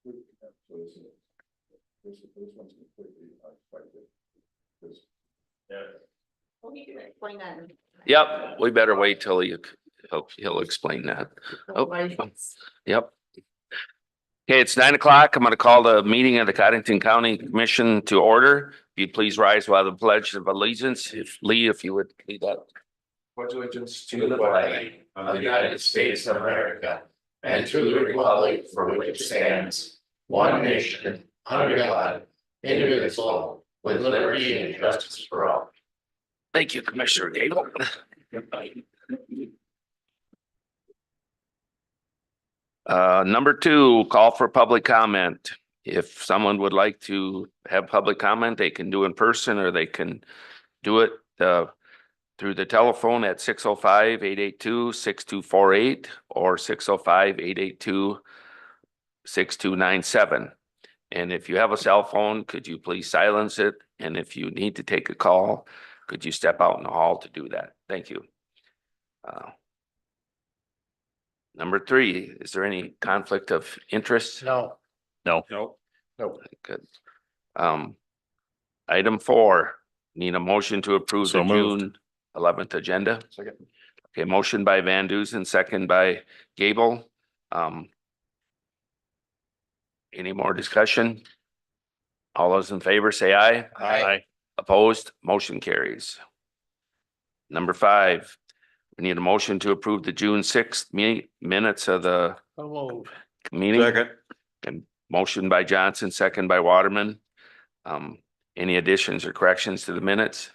This one's completely unexpected. Well, he can explain that. Yep, we better wait till he'll explain that. Oh, yep. Okay, it's 9 o'clock. I'm gonna call the meeting of the Codington County Commission to order. If you'd please rise while the pledge of allegiance, if you would lead that. Pledge allegiance to the flag of the United States of America and to the republic for which it stands, one nation, under God, indivisible, with liberty and justice for all. Thank you, Commissioner Gable. Number 2, call for public comment. If someone would like to have public comment, they can do in person or they can do it through the telephone at 605-882-6248 or 605-882-6297. And if you have a cell phone, could you please silence it? And if you need to take a call, could you step out in the hall to do that? Thank you. Number 3, is there any conflict of interest? No. No. No. No. Good. Item 4, need a motion to approve the June 11th agenda. Second. Okay, motion by Van Dusen, second by Gable. Any more discussion? All those in favor say aye. Aye. Opposed, motion carries. Number 5, we need a motion to approve the June 6th minutes of the meeting. Second. And motion by Johnson, second by Waterman. Any additions or corrections to the minutes?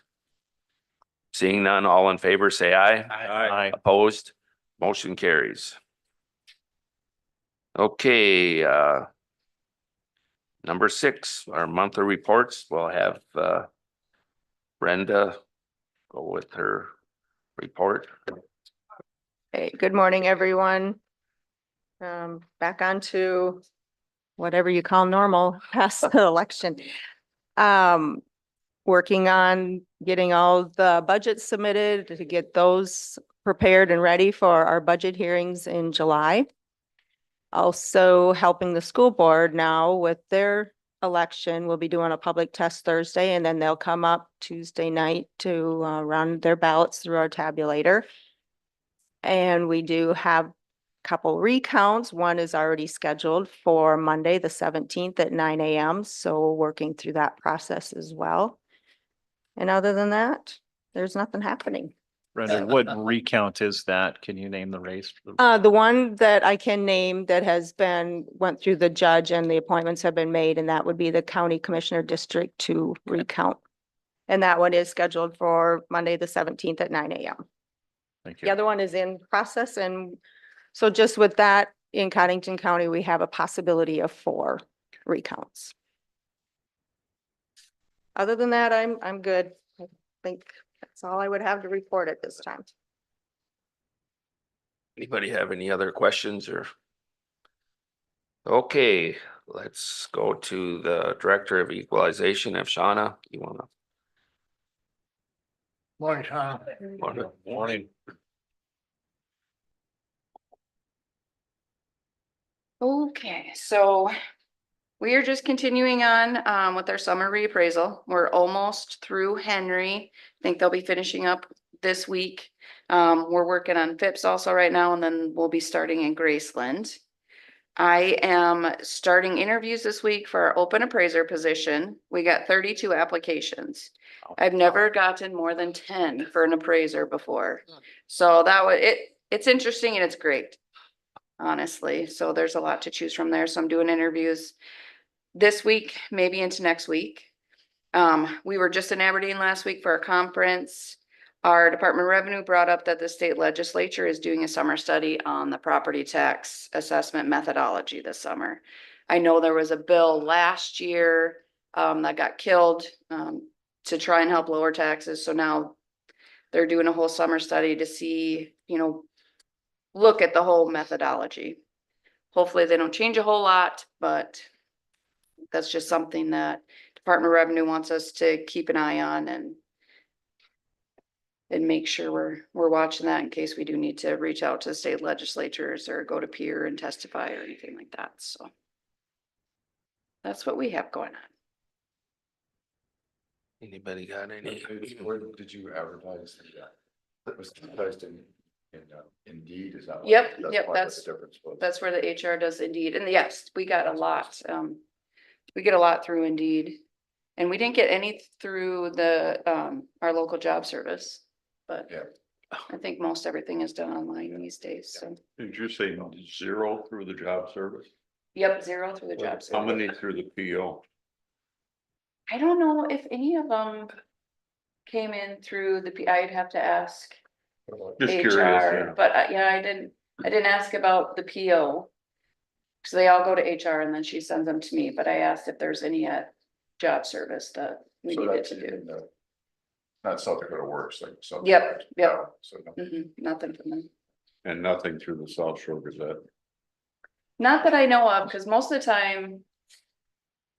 Seeing none, all in favor, say aye. Aye. Opposed, motion carries. Okay, number 6, our monthly reports. We'll have Brenda go with her report. Hey, good morning, everyone. Back on to whatever you call normal past the election. Working on getting all the budgets submitted to get those prepared and ready for our budget hearings in July. Also helping the school board now with their election. We'll be doing a public test Thursday and then they'll come up Tuesday night to run their ballots through our tabulator. And we do have a couple recounts. One is already scheduled for Monday, the 17th at 9 a.m. So working through that process as well. And other than that, there's nothing happening. Brenda, what recount is that? Can you name the race? The one that I can name that has went through the judge and the appointments have been made, and that would be the County Commissioner District 2 recount. And that one is scheduled for Monday, the 17th at 9 a.m. Thank The you. other one is in process. And so just with that, in Codington County, we have a possibility of 4 recounts. Other than that, I'm good. I think that's all I would have to report at this time. Anybody have any other questions or? Okay, let's go to the Director of Equalization. If Shauna, you wanna? Morning, Tom. Morning. Okay, so we are just continuing on with our summer reappraisal. We're almost through Henry. I think they'll be finishing up this week. We're working on Phipps also right now, and then we'll be starting in Graceland. I am starting interviews this week for our open appraiser position. We got 32 applications. I've never gotten more than 10 for an appraiser before. So it's interesting and it's great, honestly. So there's a lot to choose from there. So I'm doing interviews this week, maybe into next week. We were just in Aberdeen last week for a conference. Our Department of Revenue brought up that the state legislature is doing a summer study on the property tax assessment methodology this summer. I know there was a bill last year that got killed to try and help lower taxes. So now they're doing a whole summer study to see, look at the whole methodology. Hopefully they don't change a whole lot, but that's just something that Department of Revenue wants us to keep an eye on and make sure we're watching that in case we do need to reach out to state legislatures or go to peer and testify or anything like that. So that's what we have going on. Anybody got any? Where did you advertise? That was advertised in Indeed, is that? Yep, probably yep, what that's- the difference was. That's where the HR does Indeed. And yes, we got a lot. We get a lot through Indeed. And we didn't get any through the, our local job service. But Yeah. I think most everything is done online these days. So, Did you say 0 through the job service? yep, 0 through the job How service. many through the PO? I don't know if any of them came in through I'd have to ask Just HR, curious, yeah. but yeah, I didn't ask about the PO. So they all go to HR and then she sends them to me, but I asked if there's any at job service that we So needed that's to do. in the- Not South Dakota Works, like. South Yep, Dakota. yep. Oh, So no. Nothing from them. And nothing through the South Shore Gazette? Not that I know of, because most of the time.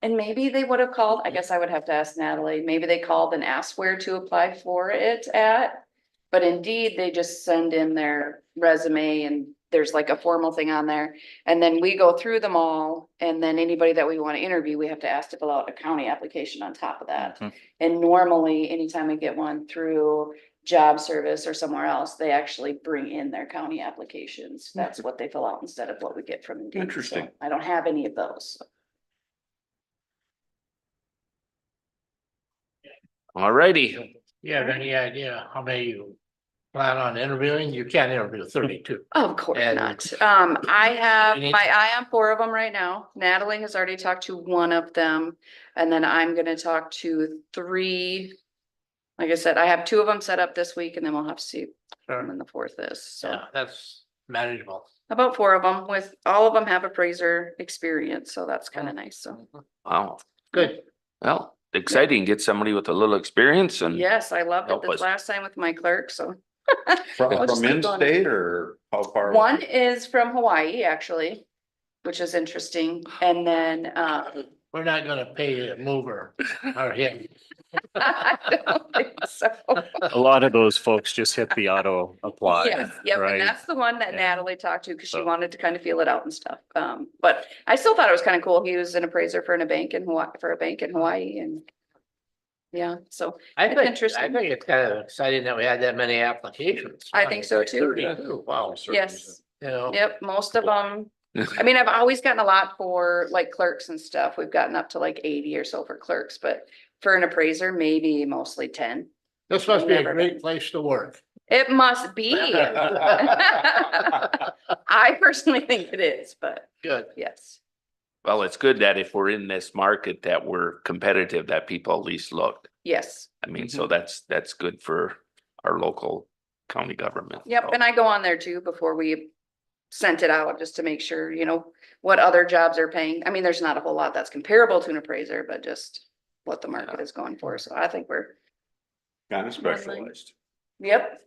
And maybe they would have called, I guess I would have to ask Natalie, maybe they called and asked where to apply for it at. But Indeed, they just send in their resume and there's like a formal thing on there. And then we go through them all, and then anybody that we want to interview, we have to ask to fill out a county application on top of that. Mhm. And normally, anytime we get one through job service or somewhere else, they actually bring in their county applications. That's what they fill out instead of what we get from Indeed. So Interesting. I don't have any of those. Alrighty, You have any idea how many you plan on interviewing? You can't interview 32. Of course And- not. I have We need my to- eye on 4 of them right now. Natalie has already talked to 1 of them. And then I'm gonna talk to 3. Like I said, I have 2 of them set up this week and then we'll have to see Sure. when the 4th is. So Yeah, that's manageable. about 4 of them, with all of them have appraiser experience. So that's kind of nice. So wow, Good. well, exciting, get somebody with a little experience and. yes, I loved it Help this us. last time with my clerk. So From We'll just keep going. in-state or how far? 1 is from Hawaii, actually, which is interesting. And then, We're not gonna pay you to move her or him. I don't think so. A lot of those folks just hit the auto apply. Yes, yep, right? and that's the one that Yeah. Natalie talked to, because she So- wanted to kind of feel it out and stuff. But I still thought it was kind of cool. He was an appraiser for a bank in Hawaii, and yeah, so I It's think, interesting. I think it's kind of exciting that we had that many applications. I think so too. 32, wow, yes, you know. yep, most of them. I mean, I've always gotten a lot for like clerks and stuff. We've gotten up to like 80 or so for clerks, but for an appraiser, maybe mostly 10. This must be a Never great been. place to work. It must be. I personally think it is, but Good. yes. Well, it's good that if we're in this market that we're competitive, that people at least look. Yes, I mean, so that's good for our local county government. yep, So, and I go on there too before we sent it out, just to make sure, what other jobs are paying. I mean, there's not a whole lot that's comparable to an appraiser, but just what the market is going for. So I think we're, Kind of specialized. yep,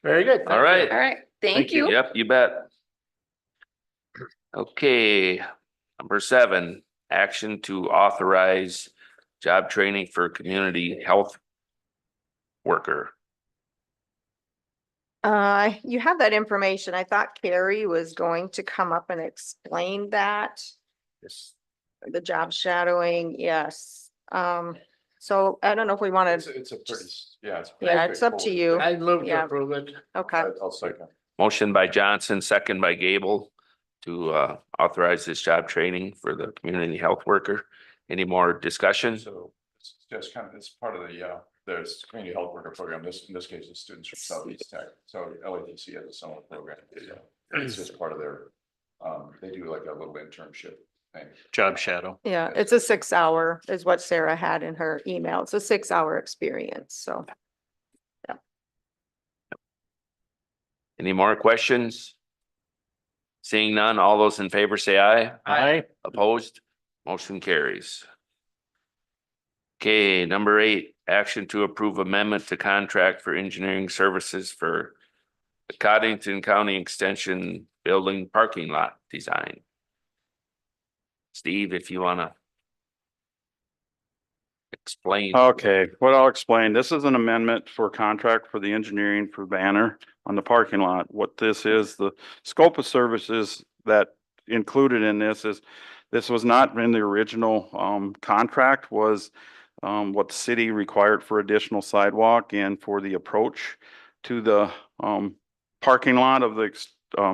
Very good. All right. all right, thank Thank you. you. Yep, you bet. Okay, number 7, action to authorize job training for community health worker. You have that information. I thought Carrie was going to come up and explain that. This- The job shadowing, yes. So I don't know if we want to, It's a pretty, yeah. yeah, it's up to you. I move to Yeah. approve it. Okay. I'll second. Motion by Johnson, second by Gable to authorize this job training for the community health worker. Any more discussion? So it's just kind of, it's part of the community health worker program. In this case, the students from Southeast Tech. So LADC has a summer program. It's just part of their, they do like a little internship thing. Job shadow. Yeah, it's a 6-hour is what Sarah had in her email. It's a 6-hour experience, so. Any more questions? Seeing none, all those in favor say aye. Aye. Opposed? Motion carries. Okay, number 8, action to approve amendment to contract for engineering services for the Codington County Extension Building Parking Lot Design. Steve, if you wanna explain. Okay, what I'll explain, this is an amendment for contract for the engineering for banner on the parking lot. What this is, the scope of services that included in this is This was not in the original contract, was what the city required for additional sidewalk and for the approach to the parking lot of the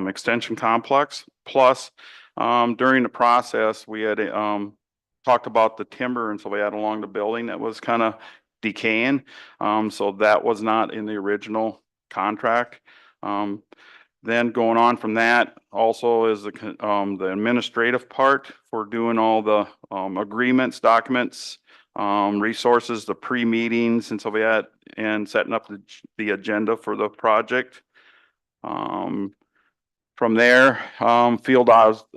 extension complex. Plus, during the process, we had talked about the timber and so we had along the building that was kind of decaying. So that was not in the original contract. Then going on from that also is the administrative part for doing all the agreements, documents, resources, the pre-meetings and so we had, and setting up the agenda for the project. From there, field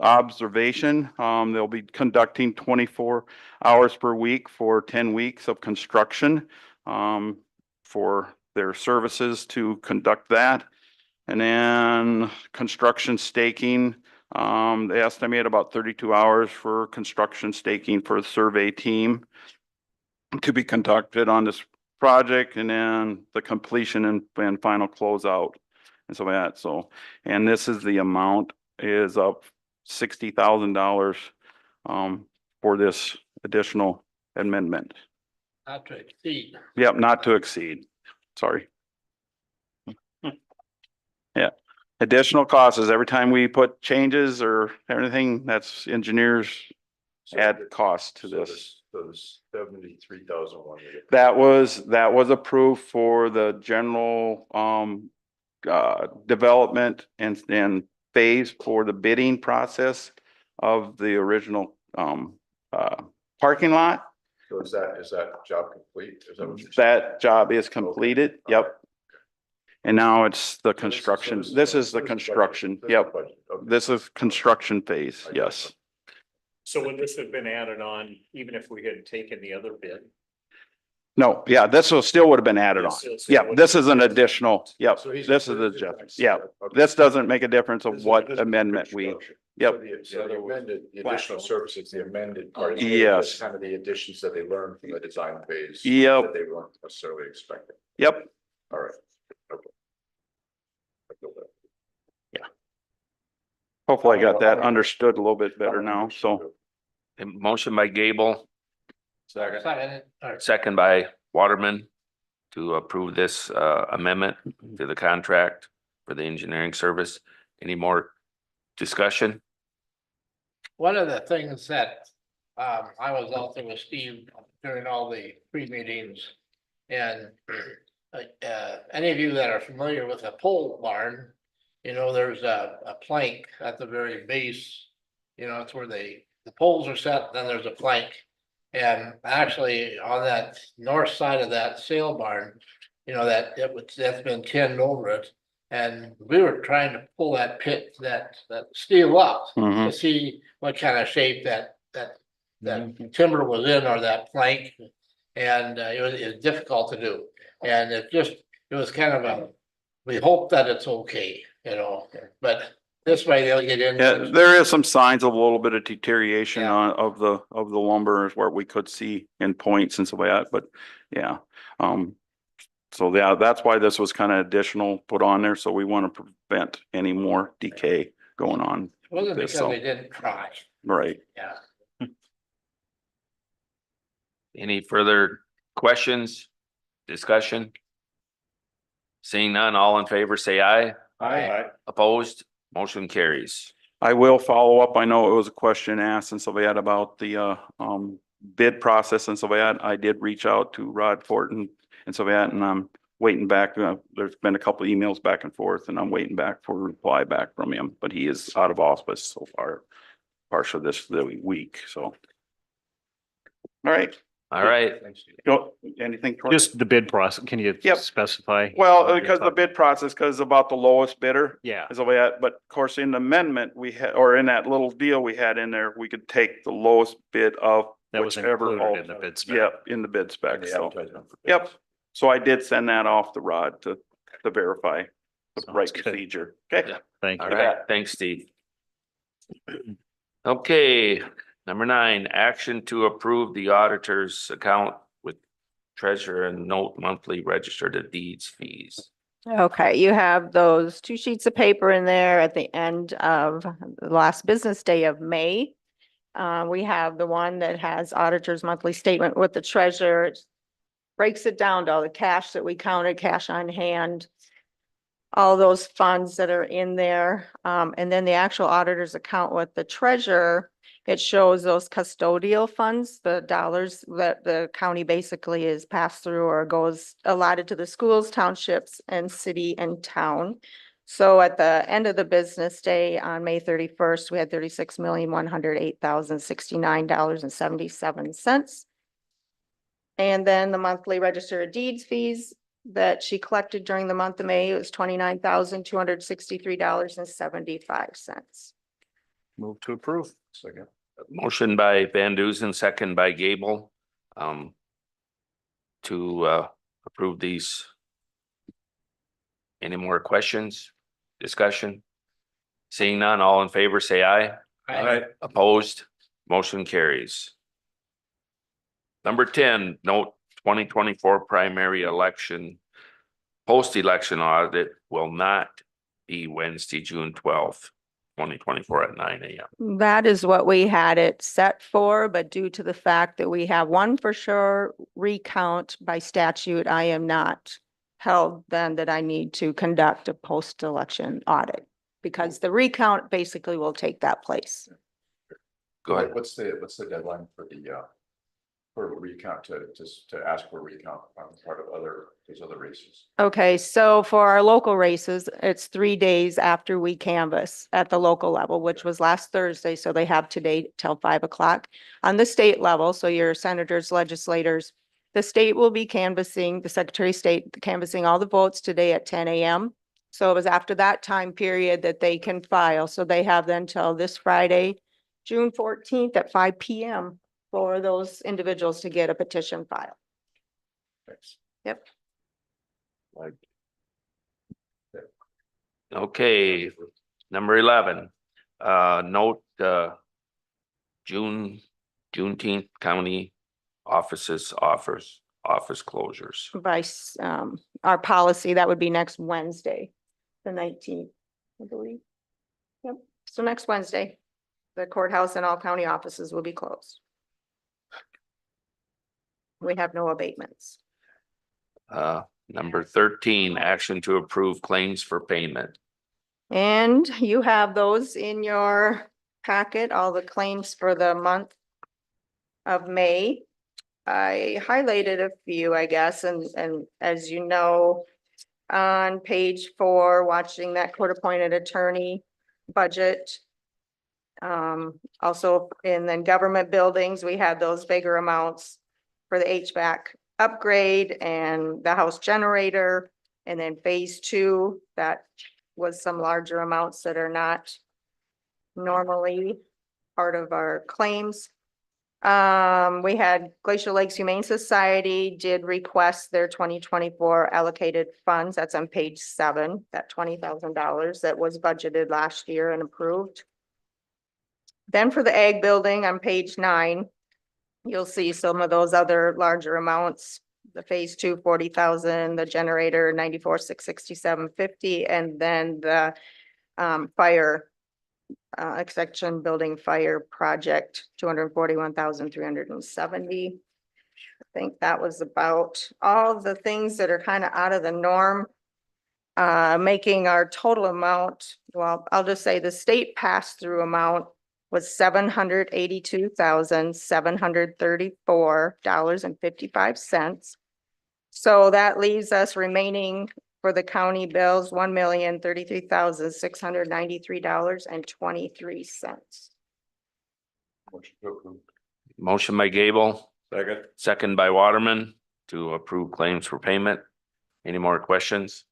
observation, they'll be conducting 24 hours per week for 10 weeks of construction for their services to conduct that. And then construction staking, they estimate about 32 hours for construction staking for the survey team to be conducted on this project, and then the completion and final closeout. And so and this is the amount is up $60,000 for this additional amendment. Not to exceed. Yep, not to exceed. Sorry. Yeah, additional costs is every time we put changes or anything, that's engineers add cost to this. Those 73,000 That was approved for the general development and phase for the bidding process of the original parking lot. So is that job complete? Is that what you're saying? That job is completed, yep. And now it's the construction. This is the construction, yep. This is construction phase, yes. So would this have been added on even if we had taken the other bid? No, yeah, this will still would have been added on. Yeah, this is an additional, yep, So he's this is the, approved it. yeah, Okay. this doesn't make a difference This of is- what this is amendment we, construction. yep. So the amended, the additional services, the amended part. is Yes. just kind of the additions that they learned from the design phase. Yep. That they weren't necessarily expecting. Yep, All right. Okay. I feel that. hopefully I got that understood a little bit better now, so. A motion by Gable, Second. Second, second by Waterman to approve this amendment to the contract for the engineering service. Any more discussion? one of the things that, I was out there with Steve during all the pre-meetings. And, any of you that are familiar with a pole barn, you know, there's a plank at the very base. You know, it's where the poles are set, then there's a plank. And actually on that north side of that sail barn, you know, that's been tinned over it. And we were trying to pull that that steel up Mhm. to see what kind of shape that timber was in, or that plank. And it was difficult to do. And it was kind of we hope that it's okay, you know, but this way they'll get in. Yeah, there is some signs of a little bit of deterioration Yeah. of the lumber is where we could see in points and stuff like that, but yeah. So yeah, that's why this was kind of additional put on there. So we want to prevent any more decay going on. It wasn't with this, because so- they didn't try, Right. yeah. Any further questions, discussion? Seeing none, all in favor, say aye. Aye. Opposed, motion carries. I will follow up. I know it was a question asked and so we had about the bid process and so I did reach out to Rod Fortin and so and I'm waiting back. There's been a couple emails back and forth and I'm waiting back for a reply back from him, but he is out of office so far, partial this week, so. All right, All right, go, anything? Troy? Just the bid process, can you Yep. specify? Well, because the bid process, because about the lowest bidder. Yeah, Is the way that, but of course, in the amendment, we had, or in that little deal we had in there, we could take the lowest bid of that was whichever. included in the bid spec. Yep, in the bid And spec, the so, advertisement. yep. So I did send that off to Rod to verify the Sounds right good. procedure. Okay, Yeah. Thank all you. right, thanks, Steve. Okay, number 9, action to approve the auditor's account with treasurer and note monthly registered of deeds fees. Okay, you have those 2 sheets of paper in there at the end of the last business day of May. We have the one that has auditor's monthly statement with the treasurer. It breaks it down to all the cash that we counted, cash on hand, all those funds that are in there. And then the actual auditor's account with the treasurer, it shows those custodial funds, the dollars that the county basically is passed through or goes allotted to the schools, townships, and city and town. So at the end of the business day on May 31st, we had $36,108,069.77. And then the monthly register of deeds fees that she collected during the month of May was $29,263.75. Move to approve. Second. Motion by Van Duzen, second by Gable. To approve these. Any more questions? Discussion? Seeing none, all in favor, say aye. Aye. Opposed, motion carries. Number 10, note 2024 primary election. Post-election audit will not be Wednesday, June 12th, 2024 at 9 a.m. That is what we had it set for, but due to the fact that we have one for sure recount by statute, I am not held then that I need to conduct a post-election audit because the recount basically will take that place. Go ahead. What's the deadline for for recount to ask for recount on part of these other races? Okay, so for our local races, it's 3 days after we canvass at the local level, which was last Thursday, so they have today till 5 o'clock. On the state level, so your senators, legislators, the state will be canvassing, the Secretary of State canvassing all the votes today at 10 a.m. So it was after that time period that they can file, so they have then till this Friday, June 14th at 5 p.m. for those individuals to get a petition filed. Thanks. Yep. Okay, number 11, note, Juneteenth county office closures. By our policy, that would be next Wednesday, the 19th, I believe. Yep, so next Wednesday, the courthouse and all county offices will be closed. We have no abatements. Number 13, action to approve claims for payment. And you have those in your packet, all the claims for the month of May. I highlighted a few, I guess, and as you know, on page 4, watching that court-appointed attorney budget. Also, in the government buildings, we had those bigger amounts for the HVAC upgrade and the house generator. And then phase 2, that was some larger amounts that are not normally part of our claims. We had Glacial Lakes Humane Society did request their 2024 allocated funds. That's on page 7, that $20,000 that was budgeted last year and approved. Then for the ag building on page 9, you'll see some of those other larger amounts. The phase 2, 40,000, the generator, 94,667.50, and then the fire extension building fire project, 241,370. I think that was about all the things that are kind of out of the norm. Making our total amount, well, I'll just say the state pass-through amount was $782,734.55. So that leaves us remaining for the county bills, $1,033,693.23. Motion to approve. Motion by Gable, Second. second by Waterman to approve claims for payment. Any more questions?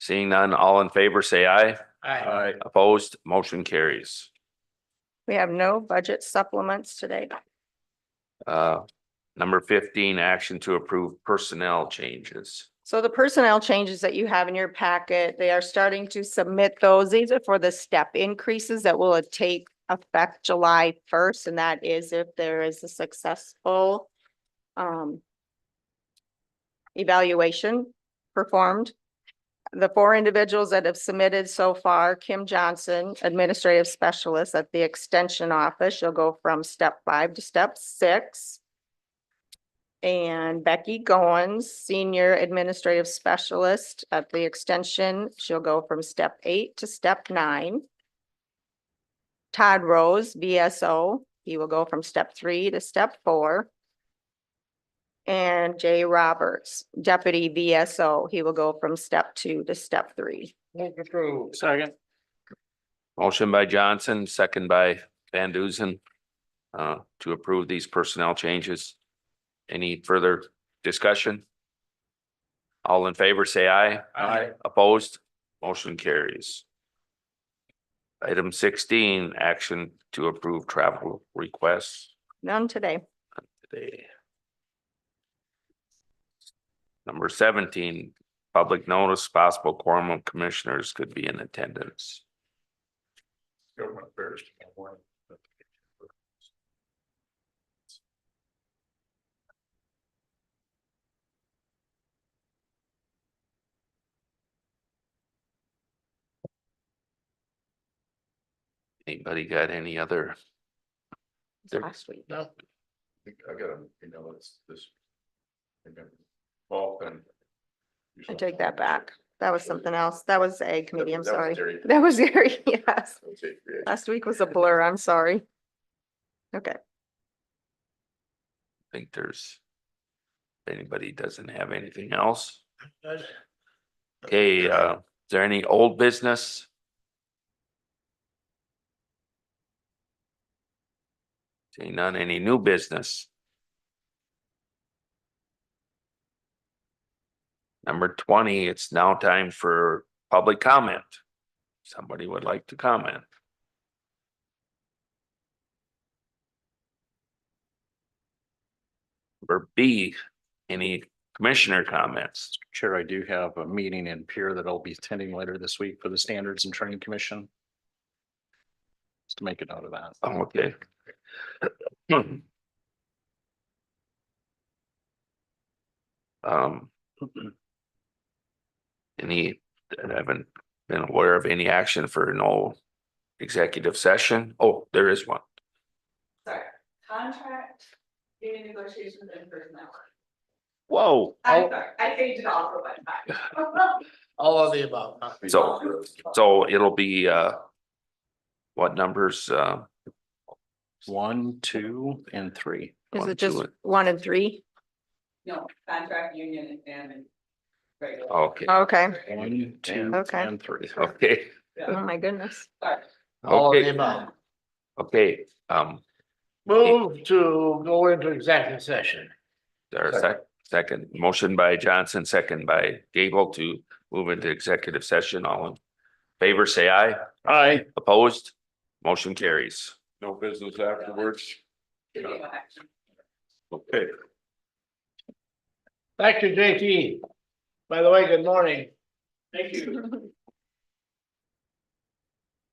Seeing none, all in favor, say aye. Aye. Opposed, motion carries. We have no budget supplements today. Number 15, action to approve personnel changes. So the personnel changes that you have in your packet, they are starting to submit those. These are for the step increases that will take effect July 1st. And that is if there is a successful evaluation performed. The four individuals that have submitted so far, Kim Johnson, Administrative Specialist at the Extension Office, she'll go from step 5 to step 6. And Becky Goins, Senior Administrative Specialist at the Extension, she'll go from step 8 to step 9. Todd Rose, VSO, he will go from step 3 to step 4. And Jay Roberts, Deputy VSO, he will go from step 2 to step 3. Move to approve. Second. Motion by Johnson, second by Van Duzen. To approve these personnel changes. Any further discussion? All in favor, say aye. Aye. Opposed? Motion carries. Item 16, action to approve travel requests None today. today. Number 17, public notice, possible quorum of commissioners could be in attendance. Government affairs tomorrow morning. Anybody got any other? There- Last week. No, I got a, it's this. Well, then. I take that back. That was something else. That was Ag Committee, I'm That was sorry. dairy. That was very, yes. Okay, great. Last week was a blur, I'm sorry. Okay, I think there's. If anybody doesn't have anything else, good. okay, is there any old business? Seeing none, any new business? Number 20, it's now time for public comment. Somebody would like to comment. Number B, any commissioner comments? Chair, I do have a meeting in Pier that I'll be attending later this week for the Standards and Training Commission. Just to make a note of that. Oh, okay. Um. Any, I haven't been aware of any action for no executive session. Oh, there is one. Sorry, contract, union negotiations and personnel. Whoa. I'm sorry, I changed it all for one time. All of the above. huh? So it'll be what numbers 1, 2, and 3. is One, it just two, 1 and 3? No, contract, union and regular. Okay, Okay, 1, 2, Okay. and 3. okay, oh my goodness. Sorry. All of the okay, above. okay, Move to go into executive session. there a second motion by Johnson, second by Gable to move into executive session. All in favor, say aye. Aye. Opposed? Motion carries. No business afterwards. Give me one action. Okay. Back to JT. By the way, good morning. Thank you.